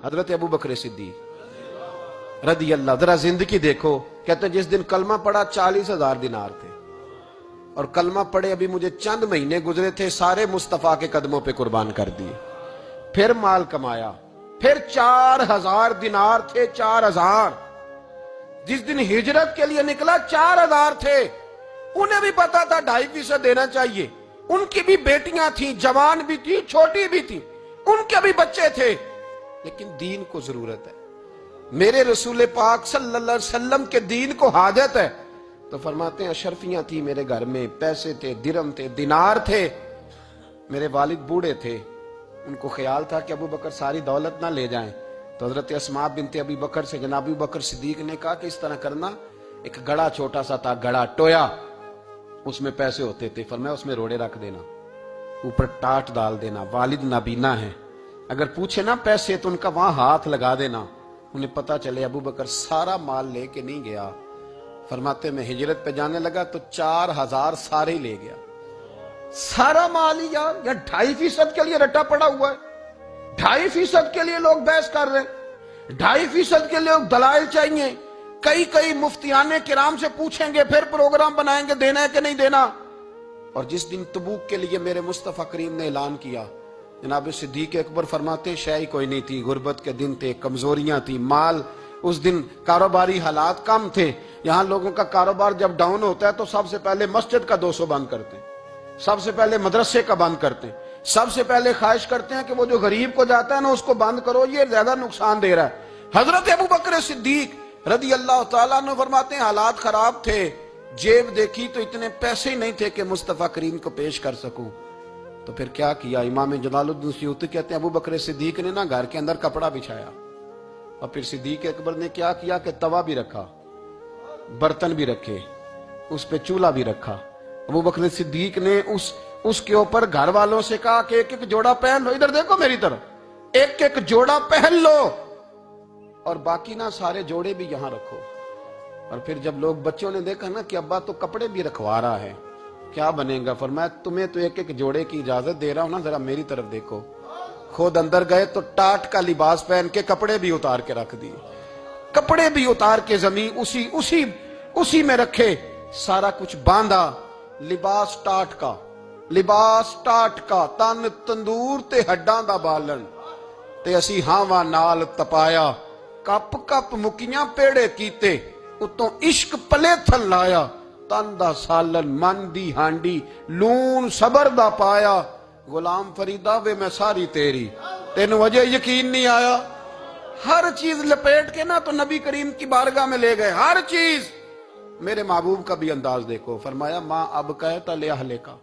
حضرت ابو بکر صدیق رضی اللہ, ذرا زندگی دیکھو. کہتے ہیں جس دن کلمہ پڑا 40,000 دینار تھے, اور کلمہ پڑے ابھی مجھے چند مہینے گزرے تھے, سارے مصطفیٰ کے قدموں پہ قربان کر دیے. پھر مال کمایا, پھر 4,000 دینار تھے, 4,000. جس دن ہجرت کے لیے نکلا 4,000 تھے. انہیں بھی پتا تھا 2.5% دینا چاہیے. ان کی بھی بیٹیاں تھیں, جوان بھی تھی, چھوٹی بھی تھی, ان کے بھی بچے تھے, لیکن دین کو ضرورت ہے. میرے رسول پاک صلی اللہ علیہ وسلم کے دین کو حاجت ہے. تو فرماتے ہیں اشرفیاں تھی میرے گھر میں, پیسے تھے, درہم تھے, دینار تھے. میرے والد بوڑھے تھے, ان کو خیال تھا کہ ابو بکر ساری دولت نہ لے جائیں. تو حضرت اسماء بنت ابی بکر سے جناب ابو بکر صدیق نے کہا کہ اس طرح کرنا, ایک گڑا چھوٹا سا تھا, گڑا ٹویا, اس میں پیسے ہوتے تھے. فرمایا اس میں روڑے رکھ دینا, اوپر ٹاٹ ڈال دینا. والد نابینا ہے, اگر پوچھے نا پیسے تو ان کا وہاں ہاتھ لگا دینا, انہیں پتا چلے ابو بکر سارا مال لے کے نہیں گیا. فرماتے میں ہجرت پہ جانے لگا تو 4,000 سارے ہی لے گیا. سارا مال ہی یار, یا 2.5% کے لیے رٹا پڑا ہوا ہے. 2.5% کے لیے لوگ بحث کر رہے ہیں, 2.5% کے لیے لوگ دلائل چاہیے. کئی مفتیان کرام سے پوچھیں گے, پھر پروگرام بنائیں گے دینا ہے کہ نہیں دینا. اور جس دن تبوک کے لیے میرے مصطفیٰ کریم نے اعلان کیا, جناب صدیق اکبر فرماتے ہیں شے کوئی نہیں تھی, غربت کے دن تھے, کمزوریاں تھی, مال اس دن کاروباری حالات کم تھے. یہاں لوگوں کا کاروبار جب ڈاؤن ہوتا ہے تو سب سے پہلے مسجد کا 200 بند کرتے ہیں, سب سے پہلے مدرسے کا بند کرتے ہیں, سب سے پہلے خواہش کرتے ہیں کہ وہ جو غریب کو جاتا ہے نا اس کو بند کرو, یہ زیادہ نقصان دے رہا ہے. حضرت ابو بکر صدیق رضی اللہ تعالیٰ عنہ فرماتے ہیں حالات خراب تھے, جیب دیکھی تو اتنے پیسے ہی نہیں تھے کہ مصطفیٰ کریم کو پیش کر سکوں. تو پھر کیا کیا, امام جلال الدین سیوطی کہتے ہیں ابو بکر صدیق نے نا گھر کے اندر کپڑا بچھایا, اور پھر صدیق اکبر نے کیا کیا کہ توا بھی رکھا, برتن بھی رکھے, اس پہ چولہا بھی رکھا. ابو بکر صدیق نے اس کے اوپر گھر والوں سے کہا کہ ایک جوڑا پہن لو, ادھر دیکھو میری طرف, ایک جوڑا پہن لو, اور باقی نا سارے جوڑے بھی یہاں رکھو. اور پھر جب لوگ بچوں نے دیکھا نا کہ ابا تو کپڑے بھی رکھوا رہا ہے, کیا بنے گا, فرمایا تمہیں تو ایک جوڑے کی اجازت دے رہا ہوں نا, ذرا میری طرف دیکھو. خود اندر گئے تو ٹاٹ کا لباس پہن کے کپڑے بھی اتار کے رکھ دیے, کپڑے بھی اتار کے زمین اسی میں رکھے, سارا کچھ باندھا. لباس ٹاٹ کا, تن تندور تے ہڈاں دا بالن, تے اسی ہاواں نال تپایا, کپ کپ مکیاں پیڑے کیتے, اتوں عشق پلے تھن لایا, تن دا سالن من دی ہانڈی, لون صبر دا پایا. غلام فریدہ وے میں ساری تیری, تینوں وجہ یقین نہیں آیا. ہر چیز لپیٹ کے نا تو نبی کریم کی بارگاہ میں لے گئے, ہر چیز. میرے محبوب کا بھی انداز دیکھو, فرمایا ماں اب کہتا لے اہلے کا,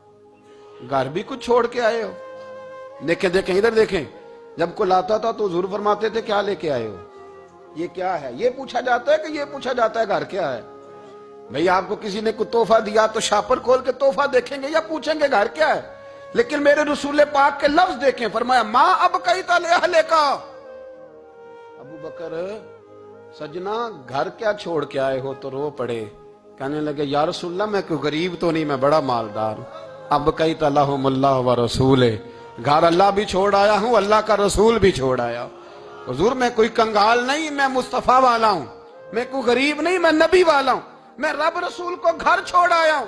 گھر بھی کچھ چھوڑ کے آئے ہو. دیکھیں ادھر دیکھیں, جب کوئی لاتا تھا تو حضور فرماتے تھے کیا لے کے آئے ہو, یہ کیا ہے, یہ پوچھا جاتا ہے کہ یہ پوچھا جاتا ہے گھر کیا ہے. بھئی آپ کو کسی نے کوئی تحفہ دیا تو شاپر کھول کے تحفہ دیکھیں گے یا پوچھیں گے گھر کیا ہے. لیکن میرے رسول پاک کے لفظ دیکھیں, فرمایا ماں اب کہتا لے اہلے کا. ابو بکر سجنا گھر کیا چھوڑ کے آئے ہو, تو رو پڑے, کہنے لگے یا رسول اللہ میں کوئی غریب تو نہیں, میں بڑا مالدار ہوں. اب کہتا لہم اللہ و رسولہ, گھر اللہ بھی چھوڑ آیا ہوں, اللہ کا رسول بھی چھوڑ آیا. حضور میں کوئی کنگال نہیں, میں مصطفیٰ والا ہوں, میں کوئی غریب نہیں, میں نبی والا ہوں, میں رب رسول کو گھر چھوڑ آیا ہوں.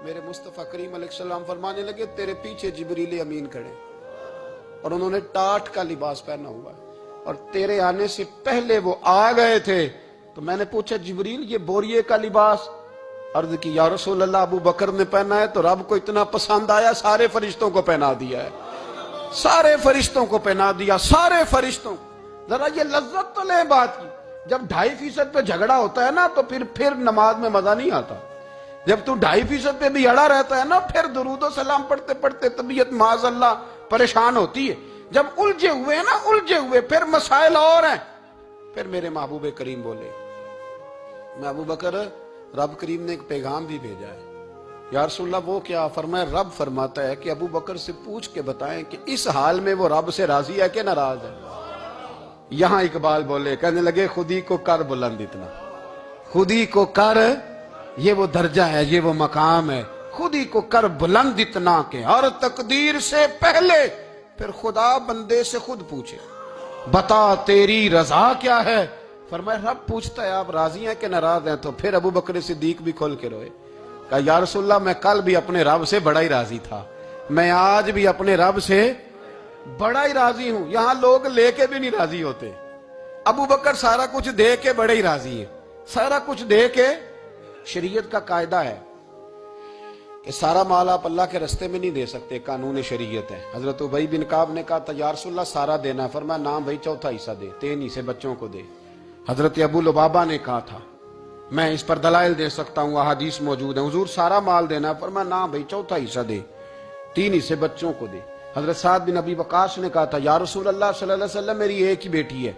میرے مصطفیٰ کریم علیہ السلام فرمانے لگے تیرے پیچھے جبریل امین کھڑے, اور انہوں نے ٹاٹ کا لباس پہنا ہوا ہے, اور تیرے آنے سے پہلے وہ آ گئے تھے. تو میں نے پوچھا جبریل یہ بوریے کا لباس, عرض کی یا رسول اللہ ابو بکر نے پہنا ہے تو رب کو اتنا پسند آیا سارے فرشتوں کو پہنا دیا ہے, سارے فرشتوں کو پہنا دیا, سارے فرشتوں. ذرا یہ لذت تو لے بات کی, جب 2.5% پہ جھگڑا ہوتا ہے نا تو پھر نماز میں مزہ نہیں آتا. جب تو 2.5% پہ بھی اڑا رہتا ہے نا, پھر درود و سلام پڑھتے پڑھتے طبیعت معاذ اللہ پریشان ہوتی ہے. جب الجھے ہوئے پھر مسائل اور ہیں. پھر میرے محبوب کریم بولے, میں ابو بکر رب کریم نے ایک پیغام بھی بھیجا ہے. یا رسول اللہ وہ کیا, فرمایا رب فرماتا ہے کہ ابو بکر سے پوچھ کے بتائیں کہ اس حال میں وہ رب سے راضی ہے کہ ناراض ہے. یہاں اقبال بولے, کہنے لگے خودی کو کر بلند اتنا, خودی کو کر, یہ وہ درجہ ہے, یہ وہ مقام ہے, خودی کو کر بلند اتنا کہ ہر تقدیر سے پہلے پھر خدا بندے سے خود پوچھے. بتا تیری رضا کیا ہے؟ فرمایا رب پوچھتا ہے آپ راضی ہیں کہ ناراض ہیں؟ تو پھر ابو بکر صدیق بھی کھول کے روئے، کہا یا رسول اللہ میں کل بھی اپنے رب سے بڑا ہی راضی تھا، میں آج بھی اپنے رب سے بڑا ہی راضی ہوں۔ یہاں لوگ لے کے بھی نہیں راضی ہوتے، ابو بکر سارا کچھ دے کے بڑے ہی راضی ہیں، سارا کچھ دے کے۔ شریعت کا قاعدہ ہے کہ سارا مال آپ اللہ کے رستے میں نہیں دے سکتے، قانون شریعت ہے۔ حضرت ابی بن کعب نے کہا تھا یا رسول اللہ سارا دینا ہے، فرمایا نام بھائی چوتھا حصہ دے، 3 حصے بچوں کو دے۔ حضرت ابو لبابہ نے کہا تھا میں اس پر دلائل دے سکتا ہوں، احادیث موجود ہیں، حضور سارا مال دینا ہے، فرمایا نام بھائی چوتھا حصہ دے، 3 حصے بچوں کو دے۔ حضرت سعد بن ابی وقاص نے کہا تھا یا رسول اللہ صلی اللہ علیہ وسلم میری ایک ہی بیٹی ہے،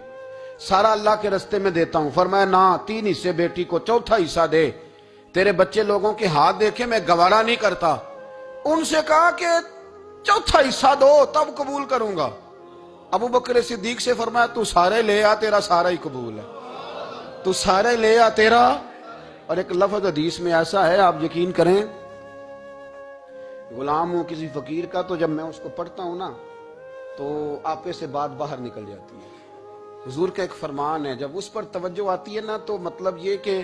سارا اللہ کے رستے میں دیتا ہوں، فرمایا نہ 3 حصے بیٹی کو، چوتھا حصہ دے، تیرے بچے لوگوں کے ہاتھ دیکھے میں گوارا نہیں کرتا۔ ان سے کہا کہ چوتھا حصہ دو تب قبول کروں گا۔ ابو بکر صدیق سے فرمایا تو سارے لے آ، تیرا سارا ہی قبول ہے، تو سارے لے آ تیرا۔ اور ایک لفظ حدیث میں ایسا ہے آپ یقین کریں، غلام ہوں کسی فقیر کا تو جب میں اس کو پڑھتا ہوں نا تو آپے سے بات باہر نکل جاتی ہے۔ حضور کا ایک فرمان ہے جب اس پر توجہ آتی ہے نا تو مطلب یہ کہ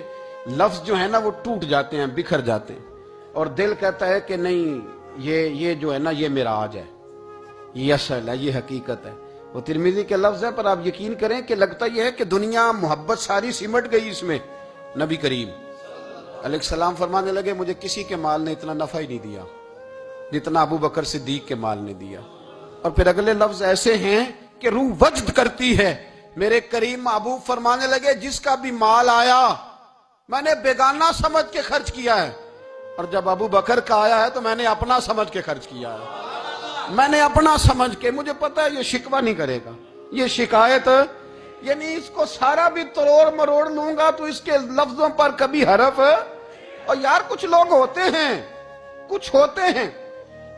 لفظ جو ہے نا وہ ٹوٹ جاتے ہیں، بکھر جاتے ہیں، اور دل کہتا ہے کہ نہیں یہ جو ہے نا یہ معراج ہے، یہ اصل ہے، یہ حقیقت ہے۔ وہ ترمذی کے لفظ ہے پر آپ یقین کریں کہ لگتا یہ ہے کہ دنیا محبت ساری سمٹ گئی اس میں۔ نبی کریم علیہ السلام فرمانے لگے مجھے کسی کے مال نے اتنا نفع ہی نہیں دیا جتنا ابو بکر صدیق کے مال نے دیا۔ اور پھر اگلے لفظ ایسے ہیں کہ روح وجد کرتی ہے۔ میرے کریم محبوب فرمانے لگے جس کا بھی مال آیا میں نے بیگانہ سمجھ کے خرچ کیا ہے، اور جب ابو بکر کا آیا ہے تو میں نے اپنا سمجھ کے خرچ کیا ہے، میں نے اپنا سمجھ کے، مجھے پتا ہے یہ شکوہ نہیں کرے گا، یہ شکایت، یعنی اس کو سارا بھی تروڑ مروڑ لوں گا تو اس کے لفظوں پر کبھی حرف۔ اور یار کچھ لوگ ہوتے ہیں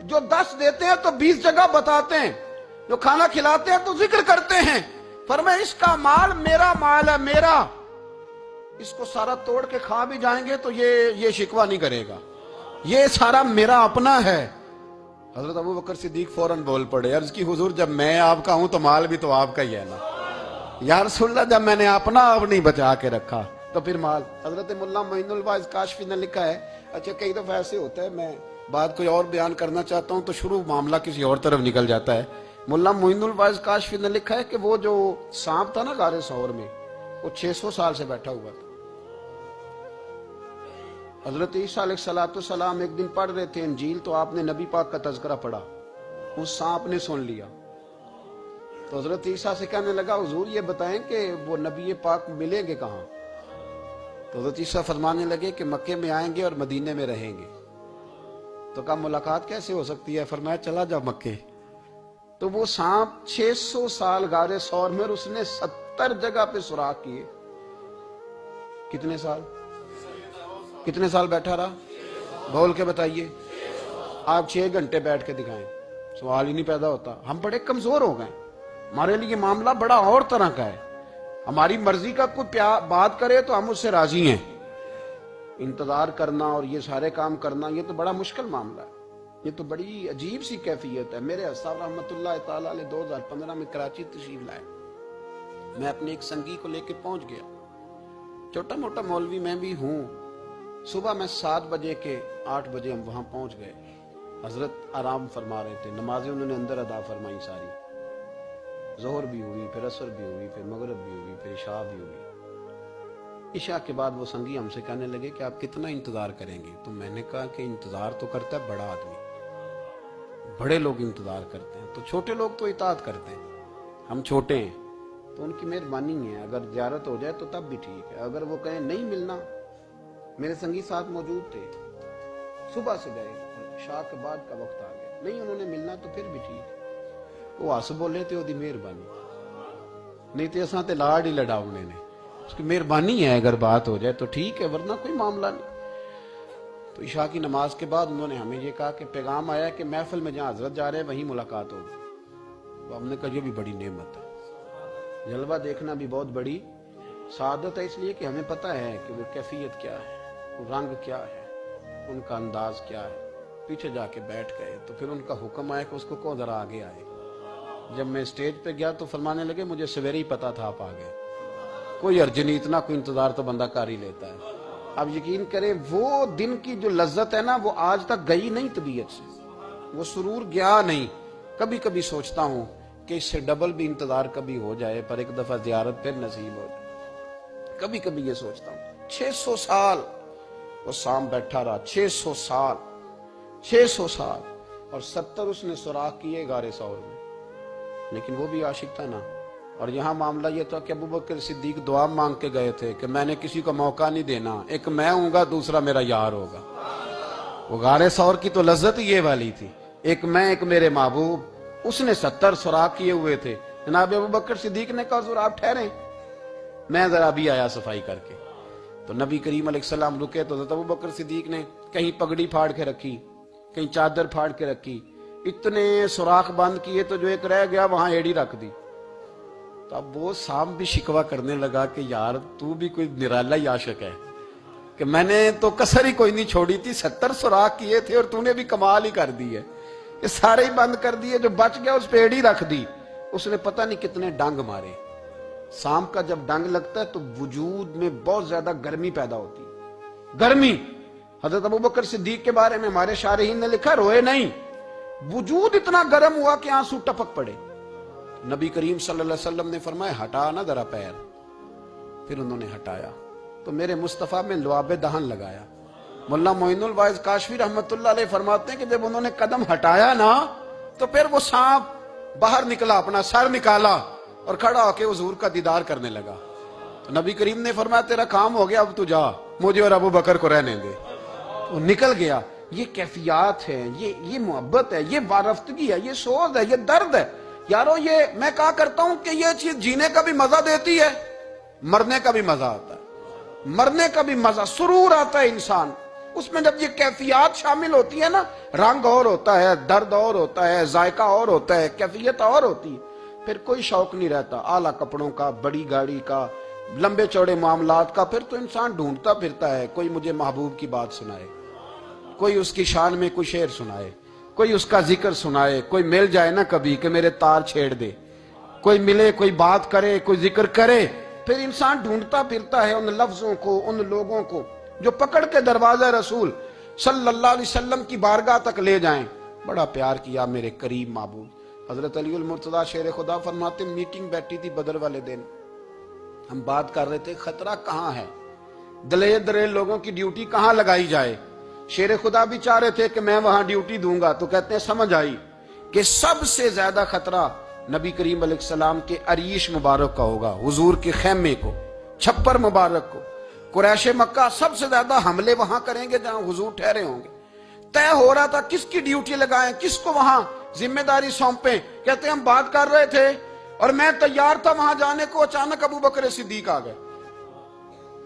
جو 10 دیتے ہیں تو 20 جگہ بتاتے ہیں، جو کھانا کھلاتے ہیں تو ذکر کرتے ہیں، فرمایا اس کا مال میرا مال ہے، میرا، اس کو سارا توڑ کے کھا بھی جائیں گے تو یہ شکوہ نہیں کرے گا، یہ سارا میرا اپنا ہے۔ حضرت ابو بکر صدیق فوراً بول پڑے، عرض کی حضور جب میں آپ کا ہوں تو مال بھی تو آپ کا ہی ہے نا۔ یا رسول اللہ جب میں نے اپنا آپ نہیں بچا کے رکھا تو پھر مال۔ حضرت مولانا معین الواعظ کاشفی نے لکھا ہے، اچھا کئی دفعہ ایسے ہوتا ہے میں بات کوئی اور بیان کرنا چاہتا ہوں تو شروع معاملہ کسی اور طرف نکل جاتا ہے۔ مولانا معین الواعظ کاشفی نے لکھا ہے کہ وہ جو سانپ تھا نا غار ثور میں، وہ 600 سال سے بیٹھا ہوا تھا۔ حضرت عیسیٰ علیہ السلام ایک دن پڑھ رہے تھے انجیل تو آپ نے نبی پاک کا تذکرہ پڑھا، اس سانپ نے سن لیا تو حضرت عیسیٰ سے کہنے لگا حضور یہ بتائیں کہ وہ نبی پاک ملیں گے کہاں؟ تو حضرت عیسیٰ فرمانے لگے کہ مکے میں آئیں گے اور مدینے میں رہیں گے۔ تو کہا ملاقات کیسے ہو سکتی ہے؟ فرمایا چلا جا مکے۔ تو وہ سانپ 600 سال غار ثور میں، اس نے 70 جگہ پہ سوراخ کیے۔ کتنے سال بیٹھا رہا؟ بول کے بتائیے۔ آپ 6 گھنٹے بیٹھ کے دکھائیں، سوال ہی نہیں پیدا ہوتا۔ ہم بڑے کمزور ہو گئے، ہمارے لیے معاملہ بڑا اور طرح کا ہے، ہماری مرضی کا کوئی بات کرے تو ہم اس سے راضی ہیں۔ انتظار کرنا اور یہ سارے کام کرنا یہ تو بڑا مشکل معاملہ ہے، یہ تو بڑی عجیب سی کیفیت ہے۔ میرے صاحب رحمۃ اللہ تعالیٰ علیہ 2015 میں کراچی تشریف لائے، میں اپنے ایک سنگی کو لے کے پہنچ گیا، چھوٹا موٹا مولوی میں بھی ہوں۔ صبح میں 7 بجے کے 8 بجے ہم وہاں پہنچ گئے، حضرت آرام فرما رہے تھے، نمازیں انہوں نے اندر ادا فرمائی ساری، ظہر بھی ہوئی، پھر عصر بھی ہوئی، پھر مغرب بھی ہوئی، پھر عشاء بھی ہوئی۔ عشاء کے بعد وہ سنگی ہم سے کہنے لگے کہ آپ کتنا انتظار کریں گے؟ تو میں نے کہا کہ انتظار تو کرتا ہے بڑا آدمی، بڑے لوگ انتظار کرتے ہیں، تو چھوٹے لوگ تو اطاعت کرتے ہیں، ہم چھوٹے ہیں تو ان کی مہربانی ہے، اگر زیارت ہو جائے تو تب بھی ٹھیک ہے، اگر وہ کہیں نہیں ملنا۔ میرے سنگی ساتھ موجود تھے، صبح سے گئے، عشاء کے بعد کا وقت آ گیا، نہیں انہوں نے ملنا تو پھر بھی ٹھیک، وہ ہس بولے تھے وہ مہربانی، نہیں تو ایسا تے لاڈ ہی لڑاؤنے نے، اس کی مہربانی ہے، اگر بات ہو جائے تو ٹھیک ہے ورنہ کوئی معاملہ نہیں۔ تو عشاء کی نماز کے بعد انہوں نے ہمیں یہ کہا کہ پیغام آیا کہ محفل میں جہاں حضرت جا رہے ہیں وہیں ملاقات ہوگی۔ تو ہم نے کہا یہ بھی بڑی نعمت ہے، جلوہ دیکھنا بھی بہت بڑی سعادت ہے، اس لیے کہ ہمیں پتہ ہے کہ وہ کیفیت کیا ہے، وہ رنگ کیا ہے، ان کا انداز کیا ہے۔ پیچھے جا کے بیٹھ گئے تو پھر ان کا حکم آیا کہ اس کو ذرا آگے آئے، جب میں اسٹیج پہ گیا تو فرمانے لگے مجھے سویرے ہی پتا تھا آپ آ گئے، کوئی ارجنی اتنا کوئی انتظار تو بندہ کر ہی لیتا ہے۔ اب یقین کریں وہ دن کی جو لذت ہے نا وہ آج تک گئی نہیں طبیعت سے، وہ سرور گیا نہیں۔ کبھی کبھی سوچتا ہوں کہ اس سے ڈبل بھی انتظار کبھی ہو جائے پر ایک دفعہ زیارت پھر نصیب ہو جائے، کبھی کبھی یہ سوچتا ہوں۔ 600 سال وہ سام بیٹھا رہا، 600 سال، 600 سال، اور 70 اس نے سوراخ کیے غار ثور میں، لیکن وہ بھی عاشق تھا نا۔ اور یہاں معاملہ یہ تھا کہ ابوبکر صدیق دعا مانگ کے گئے تھے کہ میں نے کسی کو موقع نہیں دینا، ایک میں ہوں گا دوسرا میرا یار ہوگا۔ وہ غار ثور کی تو لذت یہ والی تھی، ایک میں ایک میرے محبوب۔ اس نے 70 سوراخ کیے ہوئے تھے، جناب ابوبکر صدیق نے کہا حضور آپ ٹھہریں، میں ذرا بھی آیا صفائی کر کے۔ تو نبی کریم علیہ السلام رکے تو حضرت ابوبکر صدیق نے کہیں پگڑی پھاڑ کے رکھی، کہیں چادر پھاڑ کے رکھی، اتنے سوراخ بند کیے تو جو ایک رہ گیا وہاں ایڑی رکھ دی۔ تو اب وہ سام بھی شکوہ کرنے لگا کہ یار تو بھی کوئی نرالا ہی عاشق ہے کہ میں نے تو کسر ہی کوئی نہیں چھوڑی تھی، 70 سوراخ کیے تھے اور تو نے بھی کمال ہی کر دی ہے، یہ سارے ہی بند کر دیے، جو بچ گیا اس پہ ایڑی رکھ دی۔ اس نے پتہ نہیں کتنے ڈنگ مارے۔ سام کا جب ڈنگ لگتا ہے تو وجود میں بہت زیادہ گرمی پیدا ہوتی ہے، گرمی۔ حضرت ابوبکر صدیق کے بارے میں ہمارے شارحین نے لکھا روئے نہیں، وجود اتنا گرم ہوا کہ آنسو ٹپک پڑے۔ نبی کریم صلی اللہ علیہ وسلم نے فرمایا ہٹا نا ذرا پیر، پھر انہوں نے ہٹایا تو میرے مصطفیٰ میں لعاب دہن لگایا۔ مولانا معین الواعظ کاشفی رحمت اللہ علیہ فرماتے ہیں کہ جب انہوں نے قدم ہٹایا نا تو پھر وہ سانپ باہر نکلا، اپنا سر نکالا اور کھڑا ہو کے حضور کا دیدار کرنے لگا۔ تو نبی کریم نے فرمایا تیرا کام ہو گیا، اب تو جا، مجھے اور ابو بکر کو رہنے دے۔ وہ نکل گیا۔ یہ کیفیات ہے، یہ محبت ہے، یہ وارفتگی ہے، یہ سوز ہے، یہ درد ہے۔ یارو یہ میں کہا کرتا ہوں کہ یہ چیز جینے کا بھی مزہ دیتی ہے، مرنے کا بھی مزہ آتا ہے، مرنے کا بھی مزہ، سرور آتا ہے انسان اس میں جب یہ کیفیات شامل ہوتی ہے نا۔ رنگ اور ہوتا ہے، درد اور ہوتا ہے، ذائقہ اور ہوتا ہے، کیفیت اور ہوتی ہے، پھر کوئی شوق نہیں رہتا اعلیٰ کپڑوں کا، بڑی گاڑی کا، لمبے چوڑے معاملات کا۔ پھر تو انسان ڈھونڈتا پھرتا ہے کوئی مجھے محبوب کی بات سنائے، کوئی اس کی شان میں کوئی شعر سنائے، کوئی اس کا ذکر سنائے، کوئی مل جائے نا کبھی کہ میرے تار چھیڑ دے، کوئی ملے، کوئی بات کرے، کوئی ذکر کرے۔ پھر انسان ڈھونڈتا پھرتا ہے ان لفظوں کو، ان لوگوں کو جو پکڑ کے دروازہ رسول صلی اللہ علیہ وسلم کی بارگاہ تک لے جائیں۔ بڑا پیار کیا میرے قریب معبود۔ حضرت علی المرتضیٰ شیر خدا فرماتے میٹنگ بیٹھی تھی بدر والے دن، ہم بات کر رہے تھے خطرہ کہاں ہے، دلیر دلیر لوگوں کی ڈیوٹی کہاں لگائی جائے۔ شیر خدا بھی چاہ رہے تھے کہ میں وہاں ڈیوٹی دوں گا، تو کہتے ہیں سمجھ آئی کہ سب سے زیادہ خطرہ نبی کریم علیہ السلام کے عریش مبارک کا ہوگا، حضور کے خیمے کو، چھپر مبارک کو۔ قریش مکہ سب سے زیادہ حملے وہاں کریں گے جہاں حضور ٹھہرے ہوں گے۔ طے ہو رہا تھا کس کی ڈیوٹی لگائیں، کس کو وہاں ذمہ داری سونپیں۔ کہتے ہیں ہم بات کر رہے تھے اور میں تیار تھا وہاں جانے کو، اچانک ابو بکر صدیق آ گئے۔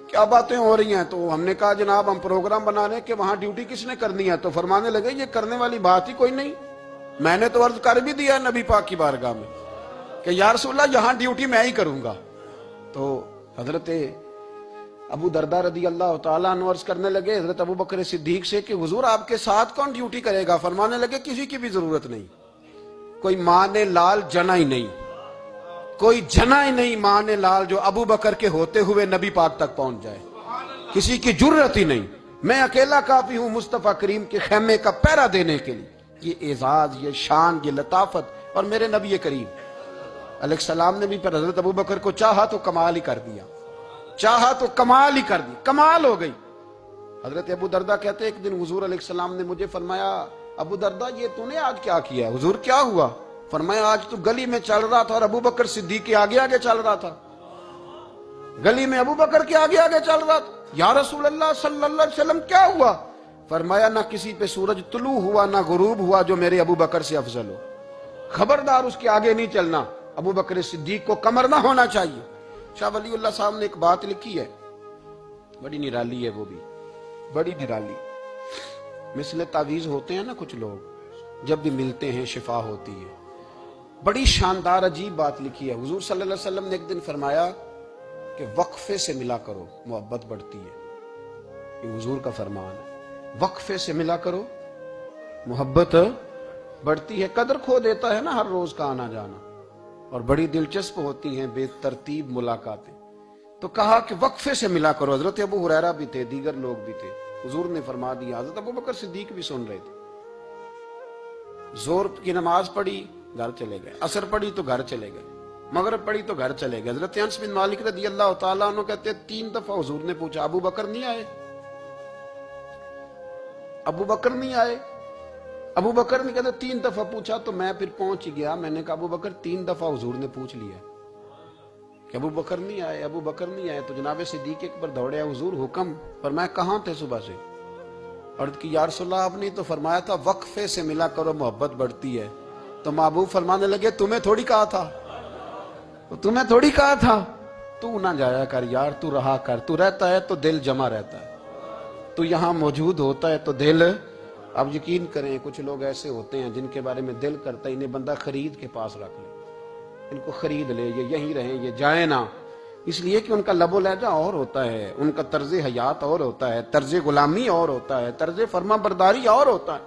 کیا باتیں ہو رہی ہیں؟ تو ہم نے کہا جناب ہم پروگرام بنا رہے ہیں کہ وہاں ڈیوٹی کس نے کرنی ہے۔ تو فرمانے لگے یہ کرنے والی بات ہی کوئی نہیں، میں نے تو عرض کر بھی دیا نبی پاک کی بارگاہ میں کہ یا رسول اللہ یہاں ڈیوٹی میں ہی کروں گا۔ تو حضرت ابو دردہ رضی اللہ تعالیٰ عنہ عرض کرنے لگے حضرت ابو بکر صدیق سے کہ حضور آپ کے ساتھ کون ڈیوٹی کرے گا؟ فرمانے لگے کسی کی بھی ضرورت نہیں، کوئی ماں نے لال جنا ہی نہیں، کوئی جنا ہی نہیں ماں نے لال جو ابو بکر کے ہوتے ہوئے نبی پاک تک پہنچ جائے، کسی کی جرت ہی نہیں، میں اکیلا کافی ہوں مصطفیٰ کریم کے خیمے کا پہرا دینے کے لیے۔ یہ اعزاز، یہ شان، یہ لطافت، اور میرے نبی کریم علیہ السلام نے بھی پھر حضرت ابو بکر کو چاہا تو کمال ہی کر دیا، چاہا تو کمال ہی کر دی، کمال ہو گئی۔ حضرت ابو دردہ کہتے ایک دن حضور علیہ السلام نے مجھے فرمایا ابو دردہ یہ تو نے آج کیا کیا ہے؟ حضور کیا ہوا؟ فرمایا آج تو گلی میں چل رہا تھا اور ابو بکر صدیق کے آگے آگے چل رہا تھا، گلی میں ابو بکر کے آگے آگے چل رہا تھا۔ یا رسول اللہ صلی اللہ علیہ وسلم کیا ہوا؟ فرمایا نہ کسی پہ سورج طلوع ہوا نہ غروب ہوا جو میرے ابو بکر سے افضل ہو، خبردار اس کے آگے نہیں چلنا، ابو بکر صدیق کو کمر نہ ہونا چاہیے۔ شاہ ولی اللہ صاحب نے ایک بات لکھی ہے، بڑی نرالی ہے، وہ بھی بڑی نرالی۔ مثل تعویذ ہوتے ہیں نا کچھ لوگ، جب بھی ملتے ہیں شفا ہوتی ہے۔ بڑی شاندار عجیب بات لکھی ہے۔ حضور صلی اللہ علیہ وسلم نے ایک دن فرمایا کہ وقفے سے ملا کرو محبت بڑھتی ہے، یہ حضور کا فرمان ہے، وقفے سے ملا کرو محبت بڑھتی ہے۔ قدر کھو دیتا ہے نا ہر روز کا آنا جانا۔ اور بڑی دلچسپ ہوتی ہیں بے ترتیب ملاقاتیں. تو کہا کہ وقفے سے ملا کرو. حضرت ابو ہریرہ بھی تھے, دیگر لوگ بھی تھے. حضور نے فرما دیا. حضرت ابو بکر صدیق بھی سن رہے تھے. زور کی نماز پڑھی, گھر چلے گئے. عصر پڑھی تو گھر چلے گئے. مغرب پڑھی تو گھر چلے گئے. حضرت انس بن مالک رضی اللہ تعالیٰ عنہ کہتے ہیں 3 دفعہ حضور نے پوچھا ابو بکر نہیں آئے, ابو بکر نہیں آئے, ابو بکر نے کہتے 3 دفعہ پوچھا. تو میں پھر پہنچ گیا, میں نے کہا ابو بکر 3 دفعہ حضور نے پوچھ لیا کہ ابو بکر نہیں آئے, ابو بکر نہیں آئے. تو جناب صدیق اکبر دوڑے, حضور حکم. فرمایا کہاں تھے صبح سے؟ عرض کی یا رسول اللہ آپ نے تو فرمایا تھا وقفے سے ملا کرو محبت بڑھتی ہے. تو محبوب فرمانے لگے تمہیں تھوڑی کہا تھا, تمہیں تھوڑی کہا تھا. تو نہ جایا کر یار, تو رہا کر. تو رہتا ہے تو دل جمع رہتا ہے, تو یہاں موجود ہوتا ہے تو دل. اب یقین کریں کچھ لوگ ایسے ہوتے ہیں جن کے بارے میں دل کرتا ہے انہیں بندہ خرید کے پاس رکھ لے, ان کو خرید لے, یہ یہیں رہیں, یہ جائیں نہ. اس لیے کہ ان کا لب و لہجہ اور ہوتا ہے, ان کا طرز حیات اور ہوتا ہے, طرز غلامی اور ہوتا ہے, طرز فرما برداری اور ہوتا ہے,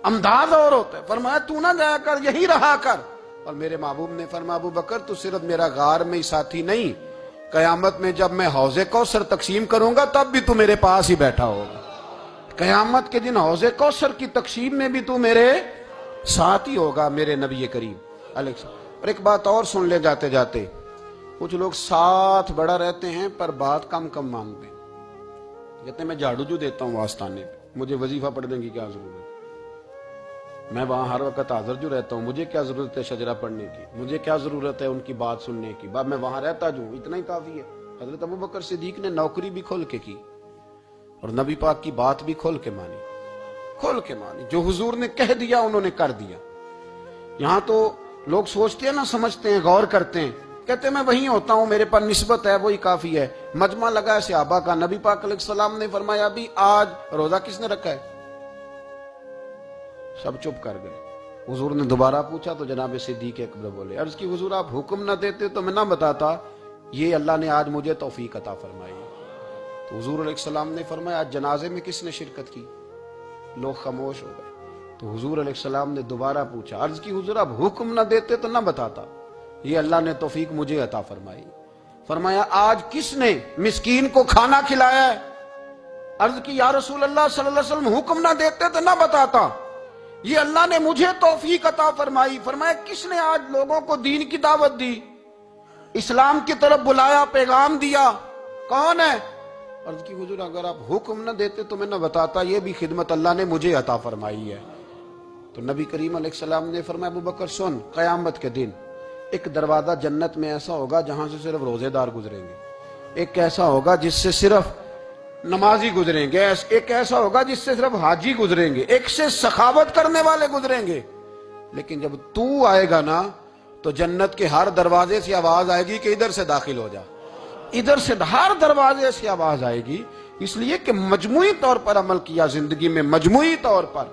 انداز اور ہوتا ہے. فرمایا تو نہ جایا کر, یہیں رہا کر. اور میرے محبوب نے فرمایا ابو بکر تو صرف میرا غار میں ہی ساتھی نہیں, قیامت میں جب میں حوض کوثر تقسیم کروں گا تب بھی تو میرے پاس ہی بیٹھا ہوگا. قیامت کے دن حوض کوثر کی تقسیم میں بھی تو میرے ساتھ ہی ہوگا, میرے نبی کریم علیہ السلام. اور ایک بات اور سن لے جاتے جاتے, کچھ لوگ ساتھ بڑا رہتے ہیں پر بات کم کم مانگتے ہیں. کہتے ہیں میں جھاڑو جو دیتا ہوں آستانے پہ, مجھے وظیفہ پڑھنے کی کیا ضرورت ہے, میں وہاں ہر وقت حاضر جو رہتا ہوں, مجھے کیا ضرورت ہے شجرہ پڑھنے کی, مجھے کیا ضرورت ہے ان کی بات سننے کی, میں وہاں رہتا جو اتنا ہی کافی ہے. حضرت ابو بکر صدیق نے نوکری بھی کھول کے کی اور نبی پاک کی بات بھی کھول کے مانی, کھول کے مانی. جو حضور نے کہہ دیا انہوں نے کر دیا. یہاں تو لوگ سوچتے ہیں نہ سمجھتے ہیں, غور کرتے ہیں, کہتے ہیں میں وہیں ہوتا ہوں, میرے پاس نسبت ہے, وہی کافی ہے. مجمع لگا ہے صحابہ کا, نبی پاک علیہ السلام نے فرمایا ابھی آج روزہ کس نے رکھا ہے؟ سب چپ کر گئے. حضور نے دوبارہ پوچھا تو جناب صدیق اکبر بولے, عرض کی حضور آپ حکم نہ دیتے تو میں نہ بتاتا, یہ اللہ نے آج مجھے توفیق عطا فرمائی. تو حضور علیہ السلام نے فرمایا آج جنازے میں کس نے شرکت کی؟ لوگ خاموش ہو گئے. تو حضور علیہ السلام نے دوبارہ پوچھا, عرض کی حضور آپ حکم نہ دیتے تو نہ بتاتا, یہ اللہ نے توفیق مجھے عطا فرمائی. فرمایا آج کس نے مسکین کو کھانا کھلایا ہے؟ عرض کی یا رسول اللہ صلی اللہ علیہ وسلم حکم نہ دیتے تو نہ بتاتا, یہ اللہ نے مجھے توفیق عطا فرمائی. فرمایا کس نے آج لوگوں کو دین کی دعوت دی, اسلام کی طرف بلایا, پیغام دیا, کون ہے؟ عرض کی حضور اگر آپ حکم نہ دیتے تو میں نہ بتاتا, یہ بھی خدمت اللہ نے مجھے عطا فرمائی ہے. تو نبی کریم علیہ السلام نے فرمایا ابو بکر سن, قیامت کے دن ایک دروازہ جنت میں ایسا ہوگا جہاں سے صرف روزے دار گزریں گے, ایک ایسا ہوگا جس سے صرف نمازی گزریں گے, ایک ایسا ہوگا جس سے صرف حاجی گزریں گے, ایک سے سخاوت کرنے والے گزریں گے. لیکن جب تو آئے گا نا تو جنت کے ہر دروازے سے آواز آئے گی کہ ادھر سے داخل ہو جا, ادھر سے, ہر دروازے سے آواز آئے گی. اس لیے کہ مجموعی طور پر عمل کیا زندگی میں, مجموعی طور پر